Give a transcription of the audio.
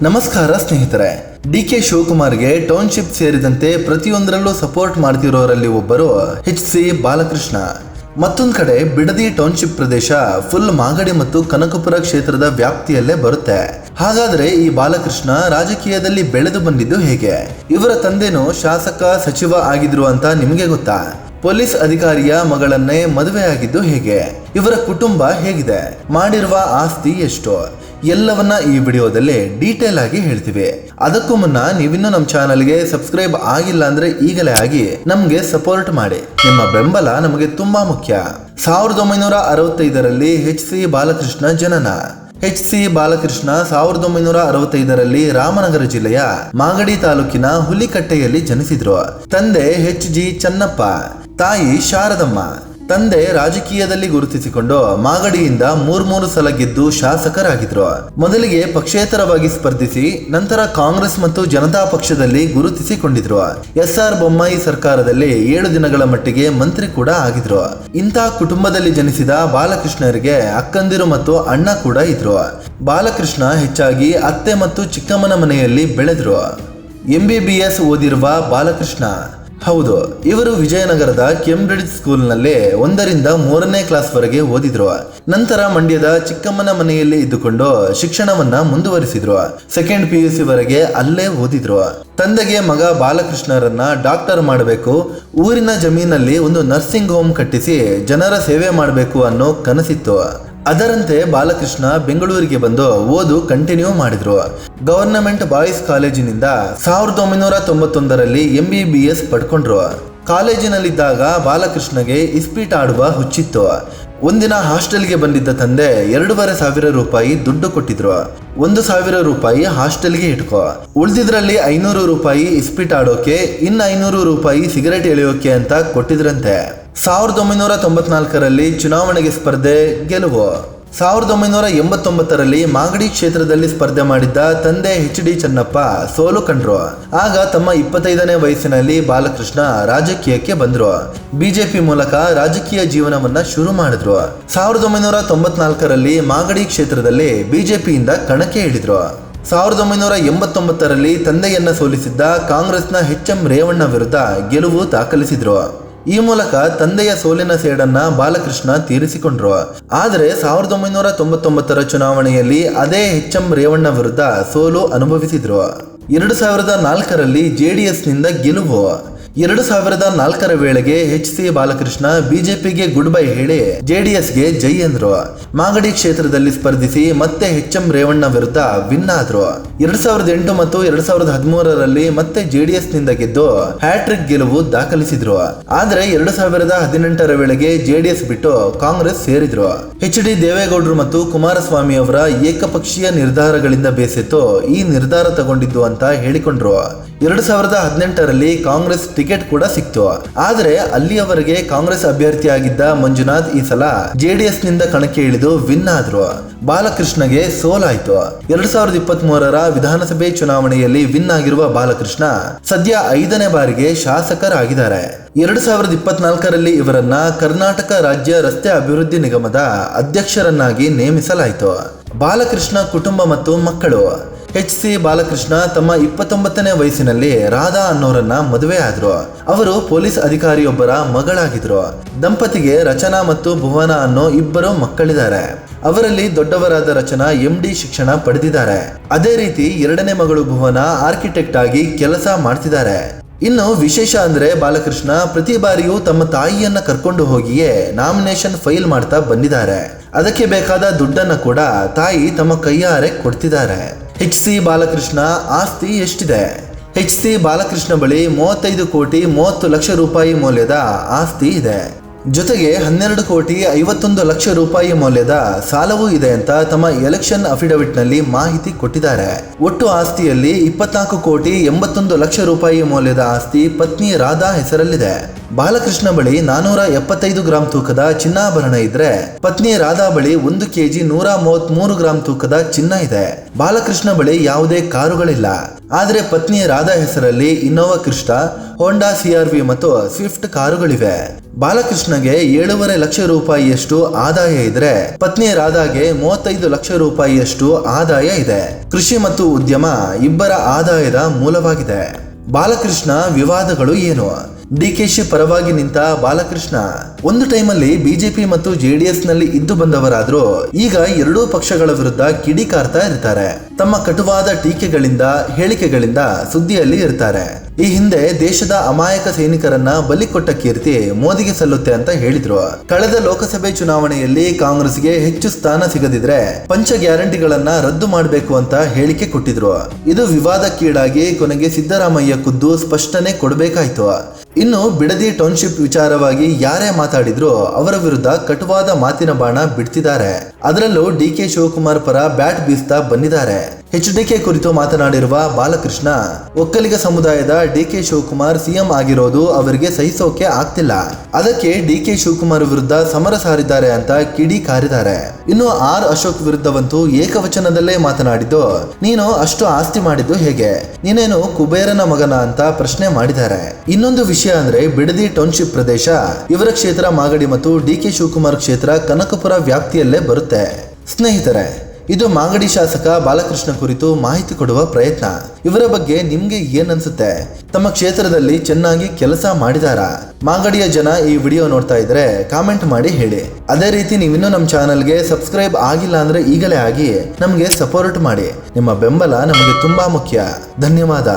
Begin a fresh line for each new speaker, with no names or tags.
ನಮಸ್ಕಾರ ಸ್ನೇಹಿತರೆ. DK ಶಿವಕುಮಾರ್ಗೆ township ಸೇರಿದಂತೆ ಪ್ರತಿಯೊಂದರಲ್ಲೂ ಸಪೋರ್ಟ್ ಮಾಡ್ತಿರೋರಲ್ಲಿ ಒಬ್ಬರು HC ಬಾಲಕೃಷ್ಣ. ಮತ್ತೊಂದು ಕಡೆ ಬಿಡದಿ ಟೌನ್ಶಿಪ್ ಪ್ರದೇಶ ಫುಲ್ ಮಾಗಡಿ ಮತ್ತು ಕನಕಪುರ ಕ್ಷೇತ್ರದ ವ್ಯಾಪ್ತಿಯಲ್ಲೇ ಬರುತ್ತೆ. ಹಾಗಾದ್ರೆ ಈ ಬಾಲಕೃಷ್ಣ ರಾಜಕೀಯದಲ್ಲಿ ಬೆಳೆದು ಬಂದಿದ್ದು ಹೇಗೆ? ಇವರ ತಂದೆನೂ ಶಾಸಕ ಸಚಿವ ಆಗಿದ್ರು ಅಂತ ನಿಮಗೆ ಗೊತ್ತಾ? ಪೊಲೀಸ್ ಅಧಿಕಾರಿಯ ಮಗಳನ್ನೇ ಮದುವೆಯಾಗಿದ್ದು ಹೇಗೆ? ಇವರ ಕುಟುಂಬ ಹೇಗಿದೆ? ಮಾಡಿರುವ ಆಸ್ತಿ ಎಷ್ಟು? ಎಲ್ಲವನ್ನ ಈ ವಿಡಿಯೋದಲ್ಲಿ ಡೀಟೇಲ್ ಆಗಿ ಹೇಳ್ತೀವಿ. ಅದಕ್ಕೂ ಮುನ್ನ ನೀವಿನ್ನೂ ನಮ್ಮ ಚಾನಲ್ಗೆ ಸಬ್ಸ್ಕ್ರೈಬ್ ಆಗಿಲ್ಲ ಅಂದ್ರೆ ಈಗಲೇ ಆಗಿ ನಮ್ಗೆ ಸಪೋರ್ಟ್ ಮಾಡಿ. ನಿಮ್ಮ ಬೆಂಬಲ ನಮಗೆ ತುಂಬಾ ಮುಖ್ಯ. 1965ರಲ್ಲಿ HC ಬಾಲಕೃಷ್ಣ ಜನನ. HC ಬಾಲಕೃಷ್ಣ 1965ರಲ್ಲಿ ರಾಮನಗರ ಜಿಲ್ಲೆಯ ಮಾಗಡಿ ತಾಲೂಕಿನ ಹುಲಿಕಟ್ಟೆಯಲ್ಲಿ ಜನಿಸಿದ್ರು. ತಂದೆ HG ಚನ್ನಪ್ಪ, ತಾಯಿ ಶಾರದಮ್ಮ. ತಂದೆ ರಾಜಕೀಯದಲ್ಲಿ ಗುರುತಿಸಿಕೊಂಡು ಮಾಗಡಿಯಿಂದ ಮೂರು ಸಲ ಗೆದ್ದು ಶಾಸಕರಾಗಿದ್ರು. ಮೊದಲಿಗೆ ಪಕ್ಷೇತರವಾಗಿ ಸ್ಪರ್ಧಿಸಿ ನಂತರ ಕಾಂಗ್ರೆಸ್ ಮತ್ತು ಜನತಾ ಪಕ್ಷದಲ್ಲಿ ಗುರುತಿಸಿಕೊಂಡಿದ್ರು. SR ಬೊಮ್ಮಾಯಿ ಸರ್ಕಾರದಲ್ಲಿ 7 ದಿನಗಳ ಮಟ್ಟಿಗೆ ಮಂತ್ರಿ ಕೂಡ ಆಗಿದ್ರು. ಇಂಥ ಕುಟುಂಬದಲ್ಲಿ ಜನಿಸಿದ ಬಾಲಕೃಷ್ಣರಿಗೆ ಅಕ್ಕಂದಿರು ಮತ್ತು ಅಣ್ಣ ಕೂಡ ಇದ್ರು. ಬಾಲಕೃಷ್ಣ ಹೆಚ್ಚಾಗಿ ಅತ್ತೆ ಮತ್ತು ಚಿಕ್ಕಮ್ಮನ ಮನೆಯಲ್ಲಿ ಬೆಳೆದ್ರು. MBBS ಓದಿರುವ ಬಾಲಕೃಷ್ಣ. ಹೌದು, ಇವರು ವಿಜಯನಗರದ ಕೇಂಬ್ರಿಡ್ಜ್ ಸ್ಕೂಲ್ನಲ್ಲಿ 1ರಿಂದ 3ನೇ ಕ್ಲಾಸ್ ವರೆಗೆ ಓದಿದ್ರು. ನಂತರ ಮಂಡ್ಯದ ಚಿಕ್ಕಮ್ಮನ ಮನೆಯಲ್ಲಿ ಇದ್ದುಕೊಂಡು ಶಿಕ್ಷಣವನ್ನ ಮುಂದುವರಿಸಿದ್ರು. 2nd PUC ವರೆಗೆ ಅಲ್ಲೇ ಓದಿದ್ರು. ತಂದೆಗೆ ಮಗ ಬಾಲಕೃಷ್ಣರನ್ನ ಡಾಕ್ಟರ್ ಮಾಡಬೇಕು, ಊರಿನ ಜಮೀನಲ್ಲಿ ಒಂದು ನರ್ಸಿಂಗ್ ಹೋಮ್ ಕಟ್ಟಿಸಿ ಜನರ ಸೇವೆ ಮಾಡಬೇಕು ಅನ್ನೋ ಕನಸಿತ್ತು. ಅದರಂತೆ ಬಾಲಕೃಷ್ಣ ಬೆಂಗಳೂರಿಗೆ ಬಂದು ಓದು ಕಂಟಿನ್ಯೂ ಮಾಡಿದ್ರು. ಗವರ್ನಮೆಂಟ್ ಬಾಯ್ಸ್ ಕಾಲೇಜಿನಿಂದ 1991ರಲ್ಲಿ MBBS ಪಡ್ಕೊಂಡ್ರು. ಕಾಲೇಜಿನಲ್ಲಿದ್ದಾಗ ಬಾಲಕೃಷ್ಣಗೆ ಇಸ್ಪೀಟ್ ಆಡುವ ಹುಚ್ಚಿತ್ತು. ಒಂದಿನ ಹಾಸ್ಟೆಲ್ಗೆ ಬಂದಿದ್ದ ತಂದೆ 2,500 ರೂಪಾಯಿ ದುಡ್ಡು ಕೊಟ್ಟಿದ್ರು. 1,000 ರೂಪಾಯಿ ಹಾಸ್ಟೆಲ್ಗೆ ಇಟ್ಕೋ, ಉಳಿದಿದ್ರಲ್ಲಿ 500 ರೂಪಾಯಿ ಇಸ್ಪೀಟ್ ಆಡೋಕೆ, ಇನ್ನು 500 ರೂಪಾಯಿ ಸಿಗರೇಟ್ ಎಳೆಯೋಕೆ ಅಂತ ಕೊಟ್ಟಿದ್ರಂತೆ. 1994ರಲ್ಲಿ ಚುನಾವಣೆಗೆ ಸ್ಪರ್ಧೆ, ಗೆಲುವು. 1989ರಲ್ಲಿ ಮಾಗಡಿ ಕ್ಷೇತ್ರದಲ್ಲಿ ಸ್ಪರ್ಧೆ ಮಾಡಿದ್ದ ತಂದೆ HD ಚನ್ನಪ್ಪ ಸೋಲು ಕಂಡ್ರು. ಆಗ ತಮ್ಮ 25ನೇ ವಯಸ್ಸಿನಲ್ಲಿ ಬಾಲಕೃಷ್ಣ ರಾಜಕೀಯಕ್ಕೆ ಬಂದ್ರು. ಬಿಜೆಪಿ ಮೂಲಕ ರಾಜಕೀಯ ಜೀವನವನ್ನ ಶುರು ಮಾಡಿದ್ರು. 1994ರಲ್ಲಿ ಮಾಗಡಿ ಕ್ಷೇತ್ರದಲ್ಲಿ ಬಿಜೆಪಿಯಿಂದ ಕಣಕ್ಕೆ ಇಳಿದ್ರು. 1989ರಲ್ಲಿ ತಂದೆಯನ್ನ ಸೋಲಿಸಿದ್ದ ಕಾಂಗ್ರೆಸ್ನ HM ರೇವಣ್ಣ ವಿರುದ್ಧ ಗೆಲುವು ದಾಖಲಿಸಿದ್ರು. ಈ ಮೂಲಕ ತಂದೆಯ ಸೋಲಿನ ಸೇಡನ್ನ ಬಾಲಕೃಷ್ಣ ತೀರಿಸಿಕೊಂಡ್ರು. ಆದರೆ 1999ರ ಚುನಾವಣೆಯಲ್ಲಿ ಅದೇ HM ರೇವಣ್ಣ ವಿರುದ್ಧ ಸೋಲು ಅನುಭವಿಸಿದ್ರು. 2004ರಲ್ಲಿ JDSನಿಂದ ಗೆಲುವು. 2004ರ ವೇಳೆಗೆ HC ಬಾಲಕೃಷ್ಣ ಬಿಜೆಪಿಗೆ ಗುಡ್ ಬೈ ಹೇಳಿ JDSಗೆ ಜೈ ಎಂದ್ರು. ಮಾಗಡಿ ಕ್ಷೇತ್ರದಲ್ಲಿ ಸ್ಪರ್ಧಿಸಿ ಮತ್ತೆ HM ರೇವಣ್ಣ ವಿರುದ್ಧ ವಿನ್ ಆದ್ರು. 2008 ಮತ್ತು 2013ರಲ್ಲಿ ಮತ್ತೆ JDSನಿಂದ ಗೆದ್ದು ಹ್ಯಾಟ್ರಿಕ್ ಗೆಲುವು ದಾಖಲಿಸಿದ್ರು. ಆದರೆ 2018ರ ವೇಳೆಗೆ JDS ಬಿಟ್ಟು ಕಾಂಗ್ರೆಸ್ ಸೇರಿದ್ರು. HD ದೇವೇಗೌಡರು ಮತ್ತು ಕುಮಾರಸ್ವಾಮಿ ಅವರ ಏಕಪಕ್ಷೀಯ ನಿರ್ಧಾರಗಳಿಂದ ಬೇಸತ್ತು ಈ ನಿರ್ಧಾರ ತಗೊಂಡಿದ್ದು ಅಂತ ಹೇಳಿಕೊಂಡ್ರು. 2018ರಲ್ಲಿ ಕಾಂಗ್ರೆಸ್ ಟಿಕೆಟ್ ಕೂಡ ಸಿಕ್ತು. ಆದರೆ ಅಲ್ಲಿಯವರೆಗೆ ಕಾಂಗ್ರೆಸ್ ಅಭ್ಯರ್ಥಿಯಾಗಿದ್ದ ಮಂಜುನಾಥ್ ಈ ಸಲ JDSನಿಂದ ಕಣಕ್ಕೆ ಇಳಿದು ವಿನ್ ಆದ್ರು. ಬಾಲಕೃಷ್ಣಗೆ ಸೋಲಾಯ್ತು. 2023ರ ವಿಧಾನಸಭೆ ಚುನಾವಣೆಯಲ್ಲಿ ವಿನ್ ಆಗಿರುವ ಬಾಲಕೃಷ್ಣ ಸದ್ಯ 5ನೇ ಬಾರಿಗೆ ಶಾಸಕರಾಗಿದ್ದಾರೆ. 2024ರಲ್ಲಿ ಇವರನ್ನ ಕರ್ನಾಟಕ ರಾಜ್ಯ ರಸ್ತೆ ಅಭಿವೃದ್ಧಿ ನಿಗಮದ ಅಧ್ಯಕ್ಷರನ್ನಾಗಿ ನೇಮಿಸಲಾಯಿತು. ಬಾಲಕೃಷ್ಣ ಕುಟುಂಬ ಮತ್ತು ಮಕ್ಕಳು. HC ಬಾಲಕೃಷ್ಣ ತಮ್ಮ 29ನೇ ವಯಸ್ಸಿನಲ್ಲಿ ರಾಧಾ ಅನ್ನೋರನ್ನ ಮದುವೆ ಆದ್ರು. ಅವರು ಪೊಲೀಸ್ ಅಧಿಕಾರಿಯೊಬ್ಬರ ಮಗಳಾಗಿದ್ರು. ದಂಪತಿಗೆ ರಚನಾ ಮತ್ತು ಭುವನ ಅನ್ನೋ 2 ಮಕ್ಕಳಿದ್ದಾರೆ. ಅವರಲ್ಲಿ ದೊಡ್ಡವರಾದ ರಚನಾ MD ಶಿಕ್ಷಣ ಪಡೆದಿದ್ದಾರೆ. ಅದೇ ರೀತಿ 2ನೇ ಮಗಳು ಭುವನ ಆರ್ಕಿಟೆಕ್ಟ್ ಆಗಿ ಕೆಲಸ ಮಾಡ್ತಿದ್ದಾರೆ. ಇನ್ನು ವಿಶೇಷ ಅಂದ್ರೆ ಬಾಲಕೃಷ್ಣ ಪ್ರತಿ ಬಾರಿಯೂ ತಮ್ಮ ತಾಯಿಯನ್ನ ಕರ್ಕೊಂಡು ಹೋಗಿಯೇ ನಾಮಿನೇಷನ್ ಫೈಲ್ ಮಾಡ್ತಾ ಬಂದಿದ್ದಾರೆ. ಅದಕ್ಕೆ ಬೇಕಾದ ದುಡ್ಡನ್ನ ಕೂಡ ತಾಯಿ ತಮ್ಮ ಕೈಯಾರೆ ಕೊಡ್ತಿದ್ದಾರೆ. HC ಬಾಲಕೃಷ್ಣ ಆಸ್ತಿ ಎಷ್ಟಿದೆ? HC ಬಾಲಕೃಷ್ಣ ಬಳಿ 35 ಕೋಟಿ 30 ಲಕ್ಷ ರೂಪಾಯಿ ಮೌಲ್ಯದ ಆಸ್ತಿ ಇದೆ. ಜೊತೆಗೆ 12 ಕೋಟಿ 51 ಲಕ್ಷ ರೂಪಾಯಿ ಮೌಲ್ಯದ ಸಾಲವೂ ಇದೆ ಅಂತ ತಮ್ಮ ಎಲೆಕ್ಷನ್ ಅಫಿಡವಿಟ್ ನಲ್ಲಿ ಮಾಹಿತಿ ಕೊಟ್ಟಿದ್ದಾರೆ. ಒಟ್ಟು ಆಸ್ತಿಯಲ್ಲಿ 24 ಕೋಟಿ 81 ಲಕ್ಷ ರೂಪಾಯಿ ಮೌಲ್ಯದ ಆಸ್ತಿ ಪತ್ನಿ ರಾಧಾ ಹೆಸರಲ್ಲಿದೆ. ಬಾಲಕೃಷ್ಣ ಬಳಿ 475 ಗ್ರಾಂ ತೂಕದ ಚಿನ್ನಾಭರಣ ಇದ್ರೆ ಪತ್ನಿ ರಾಧಾ ಬಳಿ 1 ಕೆಜಿ 133 ಗ್ರಾಂ ತೂಕದ ಚಿನ್ನ ಇದೆ. ಬಾಲಕೃಷ್ಣ ಬಳಿ ಯಾವುದೇ ಕಾರುಗಳಿಲ್ಲ. ಆದ್ರೆ ಪತ್ನಿ ರಾಧಾ ಹೆಸರಲ್ಲಿ ಇನ್ನೋವಾ ಕ್ರಿಸ್ಟಾ, ಹೋಂಡಾ CRV ಮತ್ತು ಸ್ವಿಫ್ಟ್ ಕಾರುಗಳಿವೆ. ಬಾಲಕೃಷ್ಣಗೆ 7.5 ಲಕ್ಷ ರೂಪಾಯಿಯಷ್ಟು ಆದಾಯ ಇದ್ರೆ ಪತ್ನಿ ರಾಧಾಗೆ 35 ಲಕ್ಷ ರೂಪಾಯಿಯಷ್ಟು ಆದಾಯ ಇದೆ. ಕೃಷಿ ಮತ್ತು ಉದ್ಯಮ ಇಬ್ಬರ ಆದಾಯದ ಮೂಲವಾಗಿದೆ. ಬಾಲಕೃಷ್ಣ ವಿವಾದಗಳು ಏನು? DKಶಿ ಪರವಾಗಿ ನಿಂತ ಬಾಲಕೃಷ್ಣ ಒಂದು ಟೈಮಲ್ಲಿ ಬಿಜೆಪಿ ಮತ್ತು JDS ನಲ್ಲಿ ಇದ್ದು ಬಂದವರಾದ್ರೂ ಈಗ ಎರಡೂ ಪಕ್ಷಗಳ ವಿರುದ್ಧ ಕಿಡಿಕಾರ್ತಾ ಇರ್ತಾರೆ. ತಮ್ಮ ಕಟುವಾದ ಟೀಕೆಗಳಿಂದ ಹೇಳಿಕೆಗಳಿಂದ ಸುದ್ದಿಯಲ್ಲಿ ಇರ್ತಾರೆ. ಈ ಹಿಂದೆ ದೇಶದ ಅಮಾಯಕ ಸೈನಿಕರನ್ನ ಬಲಿ ಕೊಟ್ಟ ಕೀರ್ತಿ ಮೋದಿಗೆ ಸಲ್ಲುತ್ತೆ ಅಂತ ಹೇಳಿದ್ರು. ಕಳೆದ ಲೋಕಸಭೆ ಚುನಾವಣೆಯಲ್ಲಿ ಕಾಂಗ್ರೆಸ್ಗೆ ಹೆಚ್ಚು ಸ್ಥಾನ ಸಿಗದಿದ್ರೆ ಪಂಚ ಗ್ಯಾರಂಟಿಗಳನ್ನ ರದ್ದು ಮಾಡಬೇಕು ಅಂತ ಹೇಳಿಕೆ ಕೊಟ್ಟಿದ್ರು. ಇದು ವಿವಾದಕ್ಕೀಡಾಗಿ ಕೊನೆಗೆ ಸಿದ್ದರಾಮಯ್ಯ ಖುದ್ದು ಸ್ಪಷ್ಟನೆ ಕೊಡಬೇಕಾಯ್ತು. ಇನ್ನು ಬಿಡದಿ ಟೌನ್ಶಿಪ್ ವಿಚಾರವಾಗಿ ಯಾರೇ ಮಾತಾಡಿದ್ರು ಅವರ ವಿರುದ್ಧ ಕಟುವಾದ ಮಾತಿನ ಬಾಣ ಬಿಡ್ತಿದ್ದಾರೆ. ಅದರಲ್ಲೂ DK ಶಿವಕುಮಾರ್ ಪರ ಬ್ಯಾಟ್ ಬೀಸ್ತಾ ಬಂದಿದ್ದಾರೆ. HDK ಕುರಿತು ಮಾತನಾಡಿರುವ ಬಾಲಕೃಷ್ಣ, ಒಕ್ಕಲಿಗ ಸಮುದಾಯದ DK ಶಿವಕುಮಾರ್ CM ಆಗಿರೋದು ಅವರಿಗೆ ಸಹಿಸೋಕೆ ಆಗ್ತಿಲ್ಲ. ಅದಕ್ಕೆ DK ಶಿವಕುಮಾರ್ ವಿರುದ್ಧ ಸಮರ ಸಾರಿದ್ದಾರೆ ಅಂತ ಕಿಡಿ ಕಾರಿದ್ದಾರೆ. ಇನ್ನು R ಅಶೋಕ್ ವಿರುದ್ಧವಂತೂ ಏಕವಚನದಲ್ಲೇ ಮಾತನಾಡಿದ್ದು, ನೀನು ಅಷ್ಟು ಆಸ್ತಿ ಮಾಡಿದ್ದು ಹೇಗೆ? ನೀನೇನು ಕುಬೇರನ ಮಗನ ಅಂತ ಪ್ರಶ್ನೆ ಮಾಡಿದ್ದಾರೆ. ಇನ್ನೊಂದು ವಿಷಯ ಅಂದ್ರೆ ಬಿಡದಿ ಟೌನ್ಶಿಪ್ ಪ್ರದೇಶ ಇವರ ಕ್ಷೇತ್ರ ಮಾಗಡಿ ಮತ್ತು DK ಶಿವಕುಮಾರ್ ಕ್ಷೇತ್ರ ಕನಕಪುರ ವ್ಯಾಪ್ತಿಯಲ್ಲೇ ಬರುತ್ತೆ. ಸ್ನೇಹಿತರೆ, ಇದು ಮಾಗಡಿ ಶಾಸಕ ಬಾಲಕೃಷ್ಣ ಕುರಿತು ಮಾಹಿತಿ ಕೊಡುವ ಪ್ರಯತ್ನ. ಇವರ ಬಗ್ಗೆ ನಿಮ್ಗೆ ಏನ್ ಅನ್ಸುತ್ತೆ? ತಮ್ಮ ಕ್ಷೇತ್ರದಲ್ಲಿ ಚೆನ್ನಾಗಿ ಕೆಲಸ ಮಾಡಿದಾರಾ? ಮಾಗಡಿಯ ಜನ ಈ ವಿಡಿಯೋ ನೋಡ್ತಾ ಇದ್ರೆ ಕಾಮೆಂಟ್ ಮಾಡಿ ಹೇಳಿ. ಅದೇ ರೀತಿ ನೀವಿನ್ನೂ ನಮ್ಮ ಚಾನಲ್ಗೆ ಸಬ್ಸ್ಕ್ರೈಬ್ ಆಗಿಲ್ಲ ಅಂದ್ರೆ ಈಗಲೇ ಆಗಿ ನಮಗೆ ಸಪೋರ್ಟ್ ಮಾಡಿ. ನಿಮ್ಮ ಬೆಂಬಲ ನಮಗೆ ತುಂಬಾ ಮುಖ್ಯ. ಧನ್ಯವಾದ.